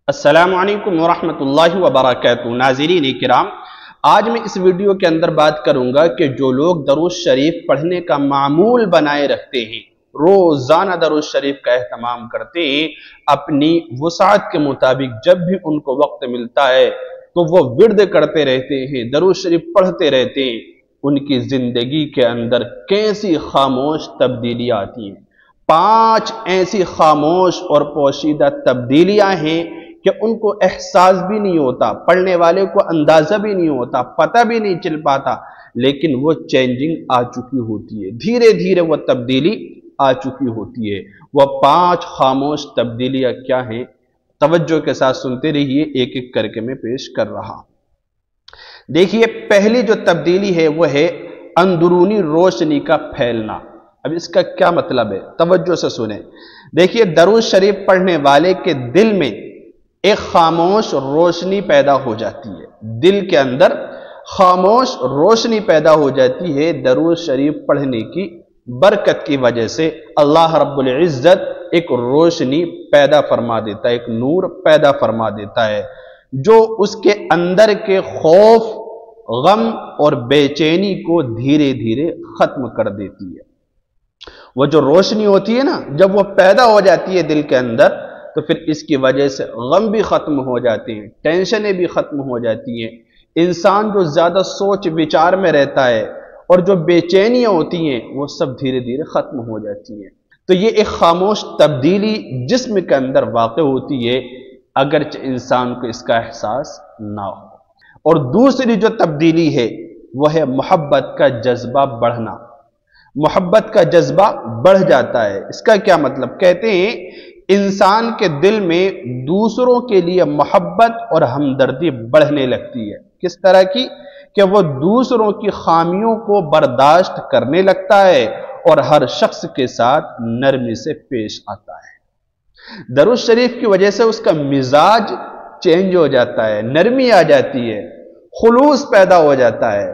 السلام علیکم ورحمۃ اللہ وبرکاتہ۔ ناظرین کرام، آج میں اس ویڈیو کے اندر بات کروں گا کہ جو لوگ درود شریف پڑھنے کا معمول بنائے رکھتے ہیں، روزانہ درود شریف کا اہتمام کرتے ہیں، اپنی وسعت کے مطابق جب بھی ان کو وقت ملتا ہے تو وہ ورد کرتے رہتے ہیں، درود شریف پڑھتے رہتے ہیں، ان کی زندگی کے اندر کیسی خاموش تبدیلیاں آتی ہیں۔ 5 ایسی خاموش اور پوشیدہ تبدیلیاں ہیں کہ ان کو احساس بھی نہیں ہوتا، پڑھنے والے کو اندازہ بھی نہیں ہوتا، پتہ بھی نہیں چل پاتا، لیکن وہ چینجنگ آ چکی ہوتی ہے، دھیرے دھیرے وہ تبدیلی آ چکی ہوتی ہے۔ وہ 5 خاموش تبدیلیاں کیا ہیں؟ توجہ کے ساتھ سنتے رہیے، ایک ایک کر کے میں پیش کر رہا۔ دیکھیے، پہلی جو تبدیلی ہے وہ ہے اندرونی روشنی کا پھیلنا۔ اب اس کا کیا مطلب ہے؟ توجہ سے سنیں۔ دیکھیے، درود شریف پڑھنے والے کے دل میں ایک خاموش روشنی پیدا ہو جاتی ہے، دل کے اندر خاموش روشنی پیدا ہو جاتی ہے درود شریف پڑھنے کی برکت کی وجہ سے۔ اللہ رب العزت ایک روشنی پیدا فرما دیتا ہے، ایک نور پیدا فرما دیتا ہے جو اس کے اندر کے خوف، غم اور بے چینی کو دھیرے دھیرے ختم کر دیتی ہے۔ وہ جو روشنی ہوتی ہے نا، جب وہ پیدا ہو جاتی ہے دل کے اندر، تو پھر اس کی وجہ سے غم بھی ختم ہو جاتے ہیں، ٹینشنیں بھی ختم ہو جاتی ہیں۔ انسان جو زیادہ سوچ وچار میں رہتا ہے اور جو بے چینیاں ہوتی ہیں وہ سب دھیرے دھیرے ختم ہو جاتی ہیں۔ تو یہ ایک خاموش تبدیلی جسم کے اندر واقع ہوتی ہے، اگرچہ انسان کو اس کا احساس نہ ہو۔ اور دوسری جو تبدیلی ہے وہ ہے محبت کا جذبہ بڑھنا۔ محبت کا جذبہ بڑھ جاتا ہے۔ اس کا کیا مطلب؟ کہتے ہیں انسان کے دل میں دوسروں کے لیے محبت اور ہمدردی بڑھنے لگتی ہے۔ کس طرح کی؟ کہ وہ دوسروں کی خامیوں کو برداشت کرنے لگتا ہے اور ہر شخص کے ساتھ نرمی سے پیش آتا ہے۔ درود شریف کی وجہ سے اس کا مزاج چینج ہو جاتا ہے، نرمی آ جاتی ہے، خلوص پیدا ہو جاتا ہے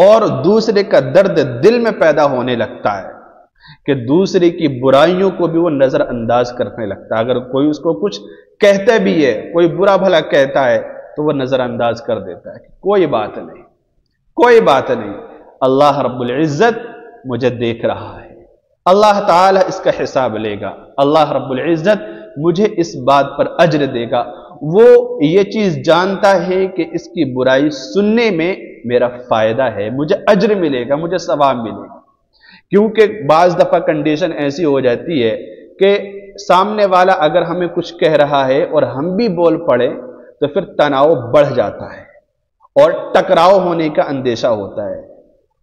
اور دوسرے کا درد دل میں پیدا ہونے لگتا ہے کہ دوسرے کی برائیوں کو بھی وہ نظر انداز کرنے لگتا ہے۔ اگر کوئی اس کو کچھ کہتا بھی ہے، کوئی برا بھلا کہتا ہے، تو وہ نظر انداز کر دیتا ہے کہ کوئی بات نہیں، کوئی بات نہیں، اللہ رب العزت مجھے دیکھ رہا ہے، اللہ تعالی اس کا حساب لے گا، اللہ رب العزت مجھے اس بات پر اجر دے گا۔ وہ یہ چیز جانتا ہے کہ اس کی برائی سننے میں میرا فائدہ ہے، مجھے اجر ملے گا، مجھے ثواب ملے گا۔ کیونکہ بعض دفعہ کنڈیشن ایسی ہو جاتی ہے کہ سامنے والا اگر ہمیں کچھ کہہ رہا ہے اور ہم بھی بول پڑے تو پھر تناؤ بڑھ جاتا ہے اور ٹکراؤ ہونے کا اندیشہ ہوتا ہے۔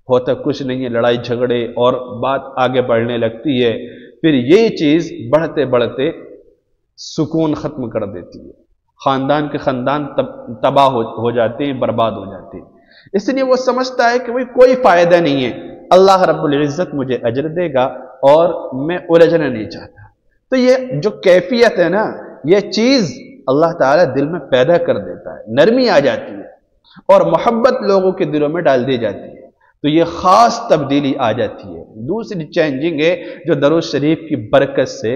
ہوتا کچھ نہیں ہے، لڑائی جھگڑے اور بات آگے بڑھنے لگتی ہے، پھر یہ چیز بڑھتے بڑھتے سکون ختم کر دیتی ہے، خاندان کے خاندان تباہ ہو جاتے ہیں، برباد ہو جاتے ہیں۔ اس لیے وہ سمجھتا ہے کہ کوئی فائدہ نہیں ہے، اللہ رب العزت مجھے اجر دے گا اور میں الجھنا نہیں چاہتا۔ تو یہ جو کیفیت ہے نا، یہ چیز اللہ تعالیٰ دل میں پیدا کر دیتا ہے، نرمی آ جاتی ہے اور محبت لوگوں کے دلوں میں ڈال دی جاتی ہے، تو یہ خاص تبدیلی آ جاتی ہے۔ دوسری چینجنگ ہے جو درود شریف کی برکت سے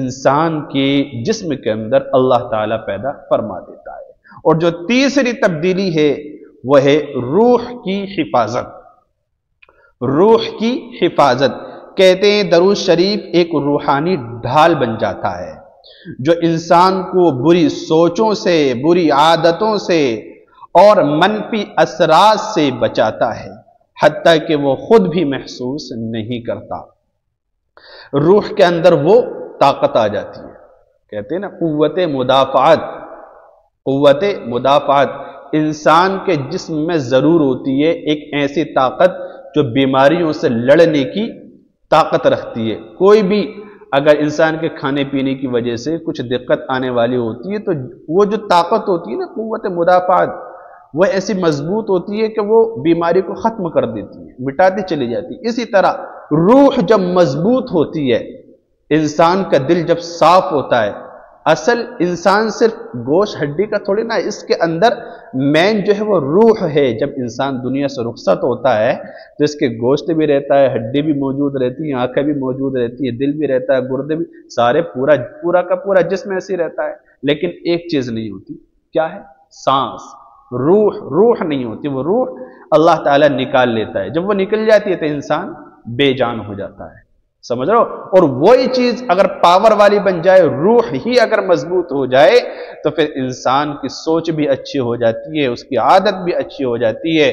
انسان کی جسم کے اندر اللہ تعالیٰ پیدا فرما دیتا ہے۔ اور جو تیسری تبدیلی ہے وہ ہے روح کی حفاظت۔ روح کی حفاظت کہتے ہیں درود شریف ایک روحانی ڈھال بن جاتا ہے جو انسان کو بری سوچوں سے، بری عادتوں سے اور منفی اثرات سے بچاتا ہے، حتیٰ کہ وہ خود بھی محسوس نہیں کرتا۔ روح کے اندر وہ طاقت آ جاتی ہے، کہتے ہیں نا قوت مدافعت۔ قوت مدافعت انسان کے جسم میں ضرور ہوتی ہے، ایک ایسی طاقت جو بیماریوں سے لڑنے کی طاقت رکھتی ہے۔ کوئی بھی اگر انسان کے کھانے پینے کی وجہ سے کچھ دقت آنے والی ہوتی ہے تو وہ جو طاقت ہوتی ہے نا قوت مدافعت، وہ ایسی مضبوط ہوتی ہے کہ وہ بیماری کو ختم کر دیتی ہے، مٹاتی چلی جاتی ہے۔ اسی طرح روح جب مضبوط ہوتی ہے، انسان کا دل جب صاف ہوتا ہے اصل انسان صرف گوشت ہڈی کا تھوڑی نہ، اس کے اندر مین جو ہے وہ روح ہے۔ جب انسان دنیا سے رخصت ہوتا ہے تو اس کے گوشت بھی رہتا ہے، ہڈی بھی موجود رہتی ہے، آنکھیں بھی موجود رہتی ہے، دل بھی رہتا ہے، گردے بھی، سارے پورا کا پورا جسم ایسے رہتا ہے، لیکن ایک چیز نہیں ہوتی، کیا ہے؟ سانس، روح نہیں ہوتی۔ وہ روح اللہ تعالیٰ نکال لیتا ہے، جب وہ نکل جاتی ہے تو انسان بے جان ہو جاتا ہے، سمجھ رہے ہو؟ اور وہی چیز اگر پاور والی بن جائے، روح ہی اگر مضبوط ہو جائے تو پھر انسان کی سوچ بھی اچھی ہو جاتی ہے، اس کی عادت بھی اچھی ہو جاتی ہے،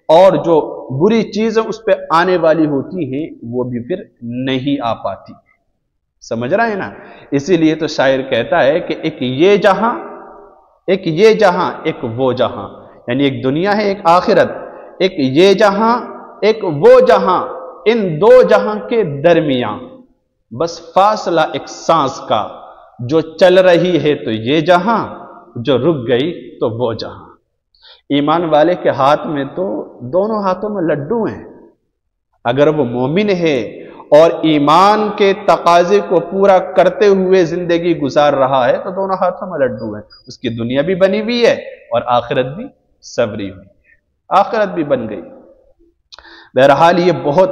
اور جو بری چیزیں اس پہ آنے والی ہوتی ہیں وہ بھی پھر نہیں آ پاتی۔ سمجھ رہے ہیں نا؟ اسی لیے تو شاعر کہتا ہے کہ ایک یہ جہاں، ایک وہ جہاں، یعنی ایک دنیا ہے، ایک آخرت، ایک یہ جہاں، ایک وہ جہاں، ان دو جہاں کے درمیان بس فاصلہ ایک سانس کا، جو چل رہی ہے تو یہ جہاں، جو رک گئی تو وہ جہاں۔ ایمان والے کے ہاتھ میں تو دونوں ہاتھوں میں لڈو ہیں، اگر وہ مومن ہے اور ایمان کے تقاضے کو پورا کرتے ہوئے زندگی گزار رہا ہے تو دونوں ہاتھوں میں لڈو ہیں، اس کی دنیا بھی بنی ہوئی ہے اور آخرت بھی سوری ہوئی، آخرت بھی بن گئی۔ بہرحال یہ بہت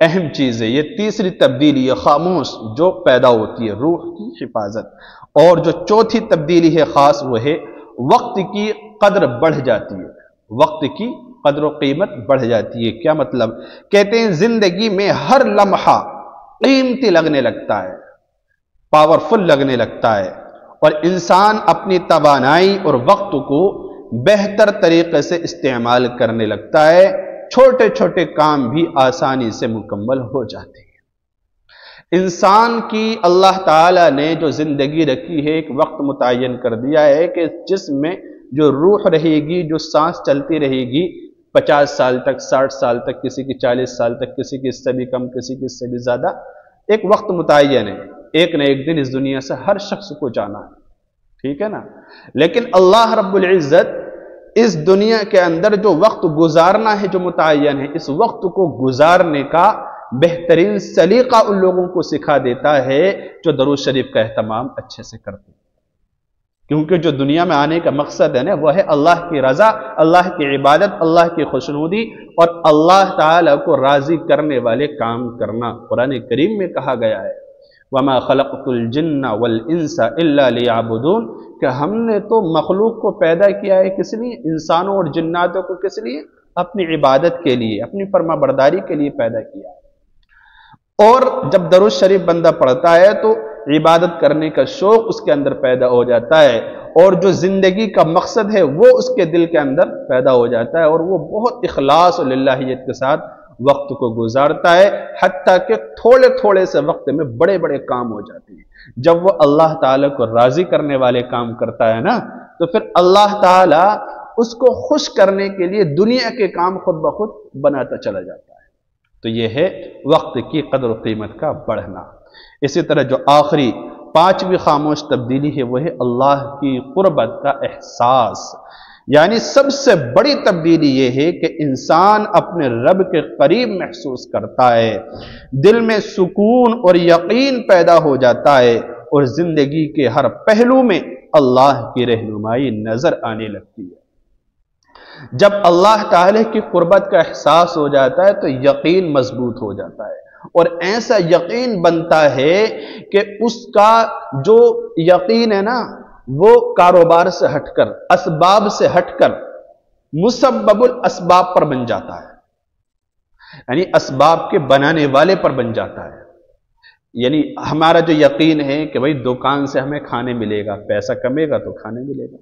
اہم چیز ہے، یہ تیسری تبدیلی ہے خاموش جو پیدا ہوتی ہے، روح کی حفاظت۔ اور جو چوتھی تبدیلی ہے خاص، وہ ہے وقت کی قدر بڑھ جاتی ہے، وقت کی قدر و قیمت بڑھ جاتی ہے۔ کیا مطلب؟ کہتے ہیں زندگی میں ہر لمحہ قیمتی لگنے لگتا ہے، پاورفل لگنے لگتا ہے، اور انسان اپنی توانائی اور وقت کو بہتر طریقے سے استعمال کرنے لگتا ہے، چھوٹے چھوٹے کام بھی آسانی سے مکمل ہو جاتے ہیں۔ انسان کی اللہ تعالیٰ نے جو زندگی رکھی ہے، ایک وقت متعین کر دیا ہے کہ جسم میں جو روح رہے گی، جو سانس چلتی رہے گی، 50 سال تک، 60 سال تک، کسی کی 40 سال تک، کسی کی اس سے بھی کم، کسی کی اس سے بھی زیادہ، ایک وقت متعین ہے، ایک نہ ایک دن اس دنیا سے ہر شخص کو جانا ہے، ٹھیک ہے نا؟ لیکن اللہ رب العزت اس دنیا کے اندر جو وقت گزارنا ہے جو متعین ہے، اس وقت کو گزارنے کا بہترین سلیقہ ان لوگوں کو سکھا دیتا ہے جو درود شریف کا اہتمام اچھے سے کرتے ہیں، کیونکہ جو دنیا میں آنے کا مقصد ہے نا، وہ ہے اللہ کی رضا، اللہ کی عبادت، اللہ کی خوشنودی اور اللہ تعالیٰ کو راضی کرنے والے کام کرنا۔ قرآن کریم میں کہا گیا ہے وَمَا خَلَقْتُ الْجِنَّ وَالْإِنسَ إِلَّا لِيَعْبُدُونَ، کہ ہم نے تو مخلوق کو پیدا کیا ہے کس لیے؟ انسانوں اور جناتوں کو کس لیے؟ اپنی عبادت کے لیے، اپنی فرما برداری کے لیے پیدا کیا ہے۔ اور جب درود شریف بندہ پڑھتا ہے تو عبادت کرنے کا شوق اس کے اندر پیدا ہو جاتا ہے، اور جو زندگی کا مقصد ہے وہ اس کے دل کے اندر پیدا ہو جاتا ہے، اور وہ بہت اخلاص و للہیت کے ساتھ وقت کو گزارتا ہے، حتیٰ کہ تھوڑے تھوڑے سے وقت میں بڑے بڑے کام ہو جاتے ہیں۔ جب وہ اللہ تعالیٰ کو راضی کرنے والے کام کرتا ہے نا، تو پھر اللہ تعالیٰ اس کو خوش کرنے کے لیے دنیا کے کام خود بخود بناتا چلا جاتا ہے۔ تو یہ ہے وقت کی قدر و قیمت کا بڑھنا۔ اسی طرح جو آخری پانچویں خاموش تبدیلی ہے وہ ہے اللہ کی قربت کا احساس، یعنی سب سے بڑی تبدیلی یہ ہے کہ انسان اپنے رب کے قریب محسوس کرتا ہے، دل میں سکون اور یقین پیدا ہو جاتا ہے، اور زندگی کے ہر پہلو میں اللہ کی رہنمائی نظر آنے لگتی ہے۔ جب اللہ تعالی کی قربت کا احساس ہو جاتا ہے تو یقین مضبوط ہو جاتا ہے، اور ایسا یقین بنتا ہے کہ اس کا جو یقین ہے نا، وہ کاروبار سے ہٹ کر، اسباب سے ہٹ کر مسبب الاسباب پر بن جاتا ہے، یعنی اسباب کے بنانے والے پر بن جاتا ہے۔ یعنی ہمارا جو یقین ہے کہ بھئی دکان سے ہمیں کھانے ملے گا، پیسہ کمے گا تو کھانے ملے گا،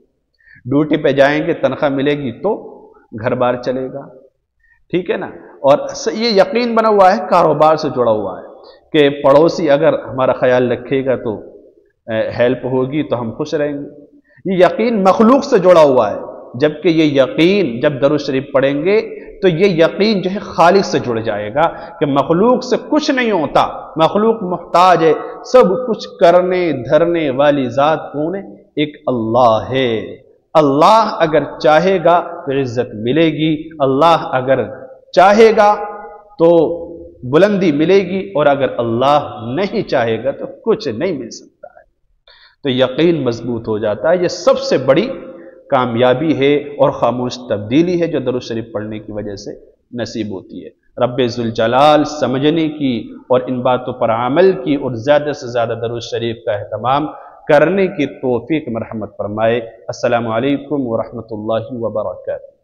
ڈیوٹی پہ جائیں گے تنخواہ ملے گی تو گھر بار چلے گا، ٹھیک ہے نا؟ اور یہ یقین بنا ہوا ہے، کاروبار سے جڑا ہوا ہے کہ پڑوسی اگر ہمارا خیال رکھے گا تو ہیلپ ہوگی تو ہم خوش رہیں گے۔ یہ یقین مخلوق سے جڑا ہوا ہے، جبکہ یہ یقین جب درود شریف پڑھیں گے تو یہ یقین جو ہے خالق سے جڑ جائے گا کہ مخلوق سے کچھ نہیں ہوتا، مخلوق محتاج ہے، سب کچھ کرنے دھرنے والی ذات کون ہے؟ ایک اللہ ہے۔ اللہ اگر چاہے گا تو عزت ملے گی، اللہ اگر چاہے گا تو بلندی ملے گی، اور اگر اللہ نہیں چاہے گا تو کچھ نہیں مل سکتا ہے۔ تو یقین مضبوط ہو جاتا ہے۔ یہ سب سے بڑی کامیابی ہے اور خاموش تبدیلی ہے جو درود شریف پڑھنے کی وجہ سے نصیب ہوتی ہے۔ رب ذوالجلال سمجھنے کی اور ان باتوں پر عمل کی اور زیادہ سے زیادہ درود شریف کا اہتمام کرنے کی توفیق مرحمت فرمائے۔ السلام علیکم ورحمۃ اللہ وبرکاتہ۔